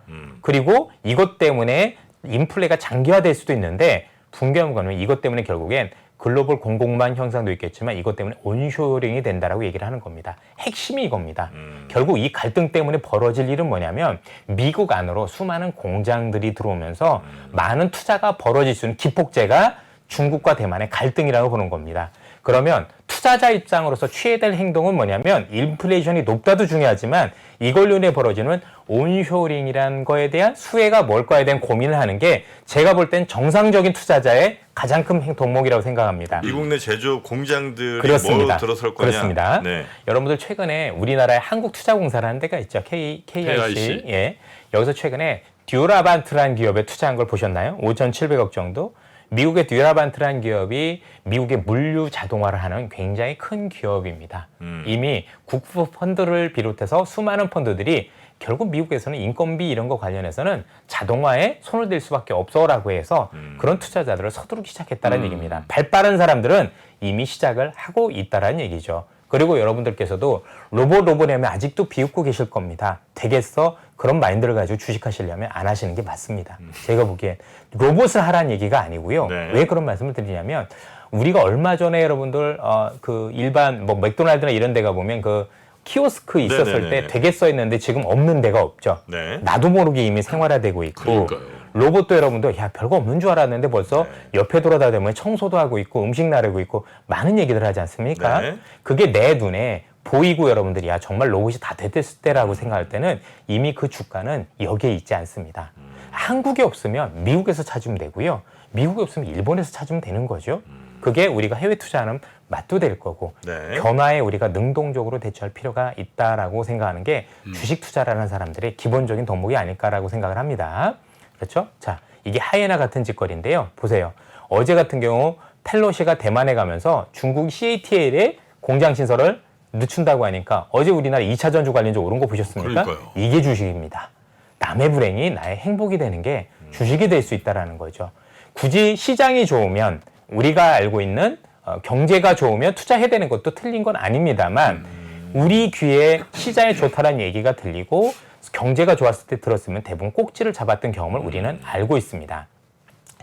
그리고 이것 때문에 인플레가 장기화될 수도 있는데 분명한 거는 이것 때문에 결국엔 글로벌 공급망 형상도 있겠지만 이것 때문에 온쇼링이 된다라고 얘기를 하는 겁니다. 핵심이 이겁니다. 결국 이 갈등 때문에 벌어질 일은 뭐냐면 미국 안으로 수많은 공장들이 들어오면서 많은 투자가 벌어질 수 있는 기폭제가 중국과 대만의 갈등이라고 보는 겁니다. 그러면 투자자 입장으로서 취해야 될 행동은 뭐냐면 인플레이션이 높다도 중요하지만 이걸로 인해 벌어지는 온쇼링이라는 거에 대한 수혜가 뭘까에 대한 고민을 하는 게 제가 볼 땐 정상적인 투자자의 가장 큰 동목이라고 생각합니다. 미국 내 제조업 공장들이 그렇습니다. 뭐로 들어설 거냐. 그렇습니다. 네. 여러분들 최근에 우리나라에 한국투자공사라는 데가 있죠. KIC. 예. 여기서 최근에 듀라반트라는 기업에 투자한 걸 보셨나요? 5,700억 정도. 미국의 듀라반트라는 기업이 미국의 물류 자동화를 하는 굉장히 큰 기업입니다. 이미 국부 펀드를 비롯해서 수많은 펀드들이 결국 미국에서는 인건비 이런 거 관련해서는 자동화에 손을 댈 수밖에 없어라고 해서 그런 투자자들을 서두르기 시작했다는 얘기입니다. 발 빠른 사람들은 이미 시작을 하고 있다는 얘기죠. 그리고 여러분들께서도 로봇하면 아직도 비웃고 계실 겁니다. 되겠어? 그런 마인드를 가지고 주식하시려면 안 하시는 게 맞습니다. 제가 보기엔 로봇을 하라는 얘기가 아니고요. 네. 왜 그런 말씀을 드리냐면 우리가 얼마 전에 여러분들 그 일반 뭐 맥도날드나 이런 데가 보면 그 키오스크 있었을 네네네네. 때 되겠어 했는데 지금 없는 데가 없죠. 네. 나도 모르게 이미 생활화되고 있고 그러니까요. 로봇도 여러분들 야 별거 없는 줄 알았는데 벌써 옆에 돌아다니면 청소도 하고 있고 음식 나르고 있고 많은 얘기들 하지 않습니까? 네. 그게 내 눈에 보이고 여러분들이 야 정말 로봇이 다 됐을 때라고 생각할 때는 이미 그 주가는 여기에 있지 않습니다. 한국에 없으면 미국에서 찾으면 되고요. 미국에 없으면 일본에서 찾으면 되는 거죠. 그게 우리가 해외 투자하는 맛도 될 거고 네. 변화에 우리가 능동적으로 대처할 필요가 있다라고 생각하는 게 주식 투자라는 사람들의 기본적인 덕목이 아닐까라고 생각을 합니다. 그렇죠? 자, 이게 하이에나 같은 짓거리인데요. 보세요. 어제 같은 경우 펠로시가 대만에 가면서 중국 CATL에 공장 신설을 늦춘다고 하니까 어제 우리나라 2차 전지 관련주 오른 거 보셨습니까? 그러니까요. 이게 주식입니다. 남의 불행이 나의 행복이 되는 게 주식이 될 수 있다는 거죠. 굳이 시장이 좋으면 우리가 알고 있는 경제가 좋으면 투자해야 되는 것도 틀린 건 아닙니다만 우리 귀에 시장이 좋다는 얘기가 들리고 경제가 좋았을 때 들었으면 대부분 꼭지를 잡았던 경험을 우리는 알고 있습니다.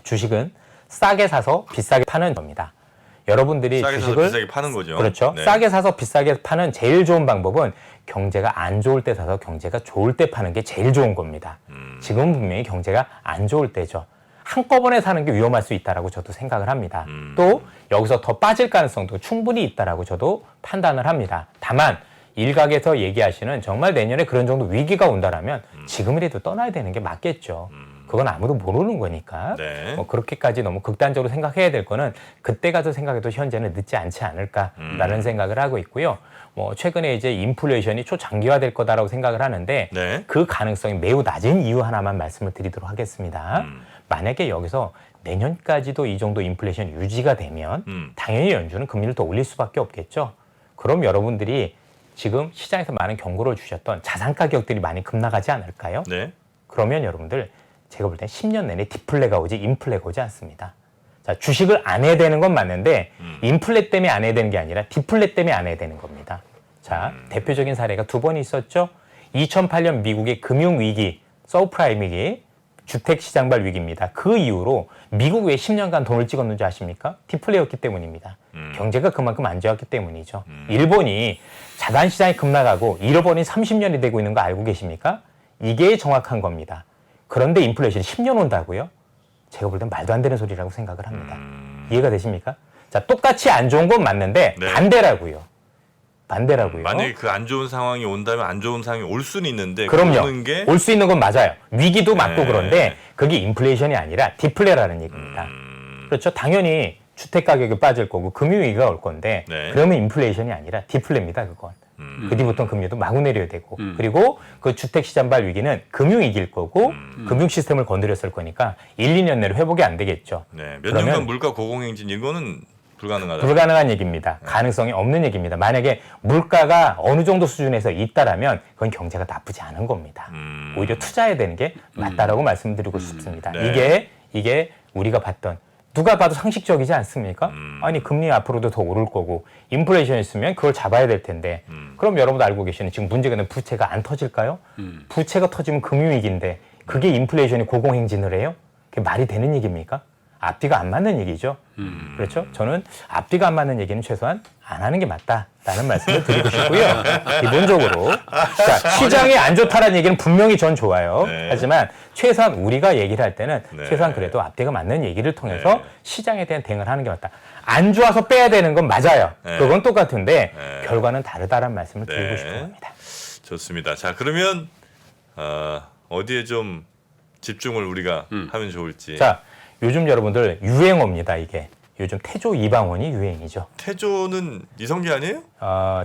주식은 싸게 사서 비싸게 파는 겁니다. 여러분들이 싸게 사서 주식을 비싸게 파는 거죠. 그렇죠. 네. 싸게 사서 비싸게 파는 제일 좋은 방법은 경제가 안 좋을 때 사서 경제가 좋을 때 파는 게 제일 좋은 겁니다. 지금은 분명히 경제가 안 좋을 때죠. 한꺼번에 사는 게 위험할 수 있다라고 저도 생각을 합니다. 또 여기서 더 빠질 가능성도 충분히 있다라고 저도 판단을 합니다. 다만 일각에서 얘기하시는 정말 내년에 그런 정도 위기가 온다라면 지금이라도 떠나야 되는 게 맞겠죠. 그건 아무도 모르는 거니까. 네. 뭐 그렇게까지 너무 극단적으로 생각해야 될 거는 그때 가서 생각해도 현재는 늦지 않지 않을까라는 생각을 하고 있고요. 뭐 최근에 이제 인플레이션이 초장기화될 거다라고 생각을 하는데 네. 그 가능성이 매우 낮은 이유 하나만 말씀을 드리도록 하겠습니다. 만약에 여기서 내년까지도 이 정도 인플레이션 유지가 되면 당연히 연준은 금리를 더 올릴 수밖에 없겠죠. 그럼 여러분들이 지금 시장에서 많은 경고를 주셨던 자산 가격들이 많이 급락하지 않을까요? 네. 그러면 여러분들 제가 볼 땐 10년 내내 디플레가 오지 인플레가 오지 않습니다. 자, 주식을 안 해야 되는 건 맞는데 인플레 때문에 안 해야 되는 게 아니라 디플레 때문에 안 해야 되는 겁니다. 자, 대표적인 사례가 두 번 있었죠. 2008년 미국의 금융위기, 서브프라임 위기, 주택시장발 위기입니다. 그 이후로 미국 왜 10년간 돈을 찍었는지 아십니까? 디플레였기 때문입니다. 경제가 그만큼 안 좋았기 때문이죠. 일본이 자산시장이 급락하고 잃어버린 30년이 되고 있는 거 알고 계십니까? 이게 정확한 겁니다. 그런데 인플레이션이 10년 온다고요? 제가 볼 땐 말도 안 되는 소리라고 생각을 합니다. 이해가 되십니까? 자, 똑같이 안 좋은 건 맞는데 네. 반대라고요. 반대라고요. 만약에 그 안 좋은 상황이 온다면 안 좋은 상황이 올 수는 있는데 그럼요. 오는 게 올 수 있는 건 맞아요. 위기도 맞고 네. 그런데 그게 인플레이션이 아니라 디플레라는 얘기입니다. 그렇죠. 당연히 주택 가격이 빠질 거고 금융위기가 올 건데 네. 그러면 인플레이션이 아니라 디플레입니다. 그건. 그 뒤부터 금리도 마구 내려야 되고 그리고 그 주택시장발 위기는 금융위기일 거고 금융 시스템을 건드렸을 거니까 1, 2년 내로 회복이 안 되겠죠. 네. 몇 그러면 년간 물가 고공행진 이거는 불가능하다. 불가능한 얘기입니다. 가능성이 없는 얘기입니다. 만약에 물가가 어느 정도 수준에서 있다라면 그건 경제가 나쁘지 않은 겁니다. 오히려 투자해야 되는 게 맞다라고 말씀드리고 싶습니다. 네. 이게 우리가 봤던 누가 봐도 상식적이지 않습니까? 아니 금리 앞으로도 더 오를 거고 인플레이션 있으면 그걸 잡아야 될 텐데 그럼 여러분도 알고 계시는 지금 문제가 있는 부채가 안 터질까요? 부채가 터지면 금융위기인데 그게 인플레이션이 고공행진을 해요? 그게 말이 되는 얘기입니까? 앞뒤가 안 맞는 얘기죠. 그렇죠? 저는 앞뒤가 안 맞는 얘기는 최소한 안 하는 게 맞다라는 말씀을 드리고 싶고요. 기본적으로 자, 시장이 안 좋다라는 얘기는 분명히 전 좋아요. 네. 하지만 최소한 우리가 얘기를 할 때는 네. 최소한 그래도 앞뒤가 맞는 얘기를 통해서 네. 시장에 대한 대응을 하는 게 맞다. 안 좋아서 빼야 되는 건 맞아요. 네. 그건 똑같은데 네. 결과는 다르다라는 말씀을 드리고 네. 싶은 겁니다. 좋습니다. 자, 그러면 어디에 좀 집중을 우리가 하면 좋을지. 자, 요즘 여러분들 유행어입니다. 이게 요즘 태조 이방원이 유행이죠. 태조는 이성계 아니에요?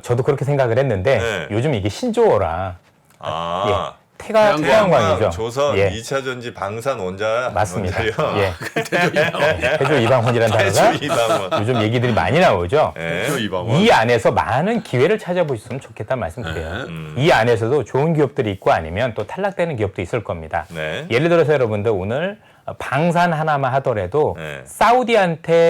저도 그렇게 생각을 했는데 네. 요즘 이게 신조어라 아. 태양광이죠. 조선 예. 2차 전지 방산 원자 맞습니다. 원자력. 예. 태조 이방원이라는 단어가 태조 이방원. 요즘 얘기들이 많이 나오죠. 네. 저 이방원. 이 안에서 많은 기회를 찾아보셨으면 좋겠다는 말씀드려요. 이 안에서도 좋은 기업들이 있고 아니면 또 탈락되는 기업도 있을 겁니다. 네. 예를 들어서 여러분들 오늘 방산 하나만 하더라도 네. 사우디한테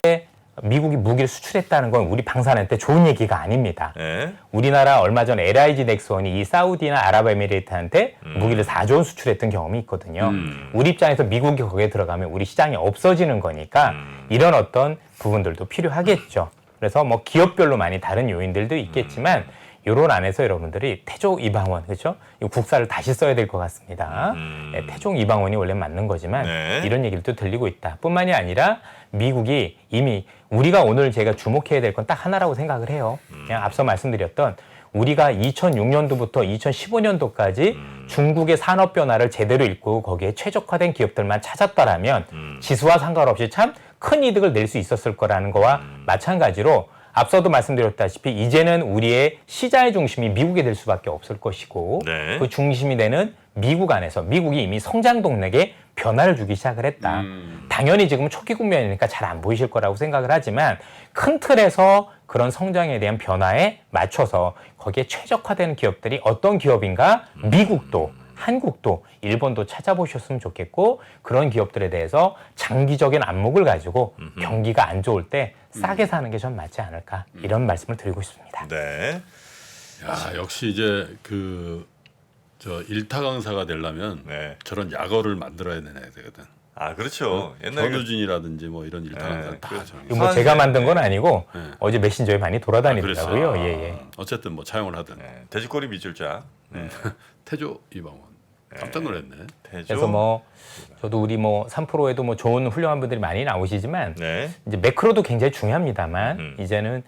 미국이 무기를 수출했다는 건 우리 방산한테 좋은 얘기가 아닙니다. 네. 우리나라 얼마 전 LIG 넥슨이 이 사우디나 아랍에미레이트한테 무기를 4조 원 수출했던 경험이 있거든요. 우리 입장에서 미국이 거기에 들어가면 우리 시장이 없어지는 거니까 이런 어떤 부분들도 필요하겠죠. 그래서 뭐 기업별로 많이 다른 요인들도 있겠지만 이런 안에서 여러분들이 태종 이방원, 그렇죠? 이 국사를 다시 써야 될 것 같습니다. 네, 태종 이방원이 원래 맞는 거지만 네. 이런 얘기를 또 들리고 있다. 뿐만이 아니라 미국이 이미 우리가 오늘 제가 주목해야 될 건 딱 하나라고 생각을 해요. 그냥 앞서 말씀드렸던 우리가 2006년도부터 2015년도까지 중국의 산업 변화를 제대로 읽고 거기에 최적화된 기업들만 찾았더라면 지수와 상관없이 참 큰 이득을 낼 수 있었을 거라는 거와 마찬가지로 앞서도 말씀드렸다시피 이제는 우리의 시장의 중심이 미국이 될 수밖에 없을 것이고 네. 그 중심이 되는 미국 안에서 미국이 이미 성장 동력에 변화를 주기 시작을 했다. 당연히 지금은 초기 국면이니까 잘 안 보이실 거라고 생각을 하지만 큰 틀에서 그런 성장에 대한 변화에 맞춰서 거기에 최적화되는 기업들이 어떤 기업인가 미국도 한국도 일본도 찾아보셨으면 좋겠고 그런 기업들에 대해서 장기적인 안목을 가지고 경기가 안 좋을 때 싸게 사는 게 좀 맞지 않을까 이런 말씀을 드리고 싶습니다. 네. 야, 역시 이제 저 일타 강사가 되려면 네. 저런 약어를 만들어야 되거든. 아 그렇죠. 옛날에 전우진이라든지 뭐 이런 일타 강사 다 저런. 이거 뭐 제가 만든 건 아니고 네. 어제 메신저에 많이 돌아다니더라고요. 그랬어요. 예. 어쨌든 뭐 차용을 하든. 돼지꼬리 밑줄자. 네. 태조 이방원 깜짝 놀랐네. 태조. 그래서 뭐 저도 우리 뭐 3프로에도 뭐 좋은 훌륭한 분들이 많이 나오시지만 네. 이제 매크로도 굉장히 중요합니다만 이제는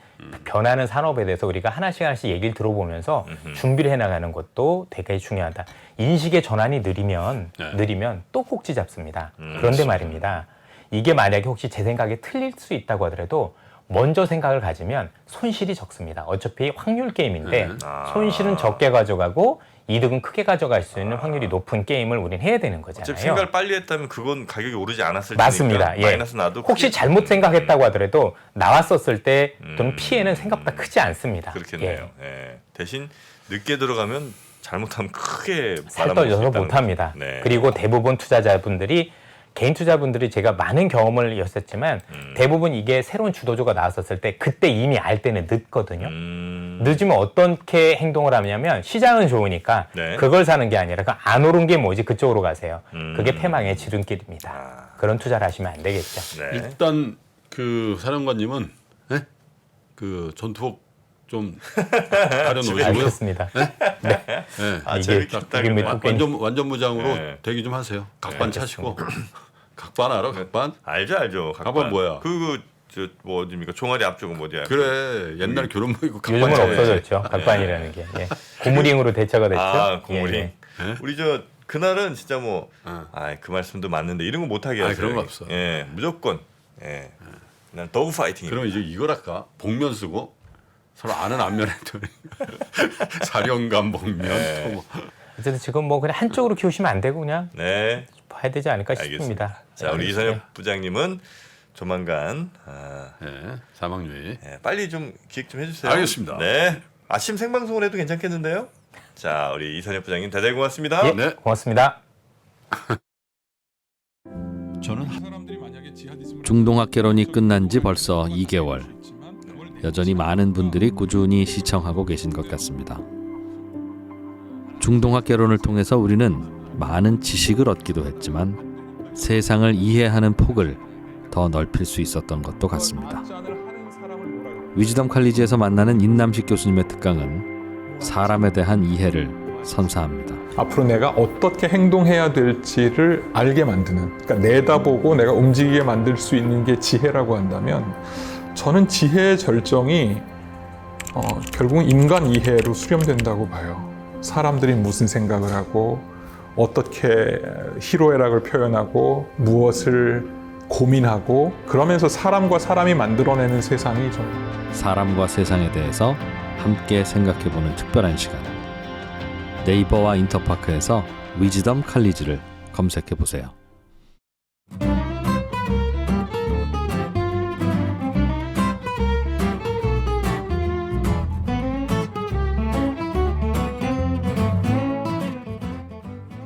변하는 산업에 대해서 우리가 하나씩 얘기를 들어보면서 준비를 해나가는 것도 되게 중요하다. 인식의 전환이 느리면 또 꼭지 잡습니다. 그런데 말입니다. 이게 만약에 혹시 제 생각에 틀릴 수 있다고 하더라도 먼저 생각을 가지면 손실이 적습니다. 어차피 확률 게임인데 손실은 적게 가져가고 이득은 크게 가져갈 수 있는 확률이 높은 게임을 우리는 해야 되는 거잖아요. 어차피 생각을 빨리 했다면 그건 가격이 오르지 않았을 맞습니다. 테니까 마이너스 나도 혹시 크게- 잘못 생각했다고 하더라도 나왔었을 때 또는 피해는 생각보다 크지 않습니다. 그렇겠네요. 예. 대신 늦게 들어가면 잘못하면 크게 살 말아먹을 수 떨려서 있다는 못합니다. 거죠. 네. 그리고 대부분 투자자분들이 개인 투자분들이 제가 많은 경험을 했었지만 대부분 이게 새로운 주도주가 나왔었을 때 그때 이미 알 때는 늦거든요. 늦으면 어떻게 행동을 하냐면 시장은 좋으니까 네. 그걸 사는 게 아니라 그 안 오른 게 뭐지 그쪽으로 가세요. 그게 패망의 지름길입니다. 그런 투자를 하시면 안 되겠죠. 네. 일단 그 사령관님은 그 전투복 좀 가려놓으시고요. 알겠습니다. 네. 아, 이게- 재밌겠다. 이게 그러면. 완전 무장으로 네. 대기 좀 하세요. 각반 차시고. 각반 알아? 각반? 알죠. 각반 뭐야? 뭐 어디입니까? 종아리 앞쪽은 뭐야? 그래. 옛날에 교련복 입고 각반 요즘은 차야지. 없어졌죠. 각반이라는 게. 예. 고무링으로 대처가 됐죠. 아, 고무링. 예, 예. 우리 그날은 진짜 뭐 그 말씀도 맞는데 이런 거 못하게 하세요. 그런 거 없어. 예, 무조건. 예. 난 더그 파이팅. 그러면 이제 이걸 할까? 복면 쓰고 서로 아는 안면에 사령관 복면. 네. 또 뭐. 어쨌든 지금 뭐 그냥 한쪽으로 키우시면 안 되고 그냥 네. 봐야 되지 않을까 알겠습니다. 싶습니다. 자, 우리 이선엽 부장님은 조만간 사망유의. 빨리 좀 기획 좀 해주세요. 알겠습니다. 네. 아침 생방송을 해도 괜찮겠는데요? 자, 우리 이선엽 부장님 대단히 고맙습니다. 예, 네. 고맙습니다. 중동학개론이 끝난 지 벌써 2개월. 여전히 많은 분들이 꾸준히 시청하고 계신 것 같습니다. 중동학개론을 통해서 우리는 많은 지식을 얻기도 했지만 세상을 이해하는 폭을 더 넓힐 수 있었던 것도 같습니다. 위즈덤 칼리지에서 만나는 인남식 교수님의 특강은 사람에 대한 이해를 선사합니다. 앞으로 내가 어떻게 행동해야 될지를 알게 만드는, 그러니까 내다보고 내가 움직이게 만들 수 있는 게 지혜라고 한다면 저는 지혜의 절정이 결국 인간 이해로 수렴된다고 봐요. 사람들이 무슨 생각을 하고 어떻게 희로애락을 표현하고 무엇을 고민하고 그러면서 사람과 사람이 만들어내는 세상이 좀 사람과 세상에 대해서 함께 생각해보는 특별한 시간. 네이버와 인터파크에서 위즈덤 칼리지를 검색해보세요.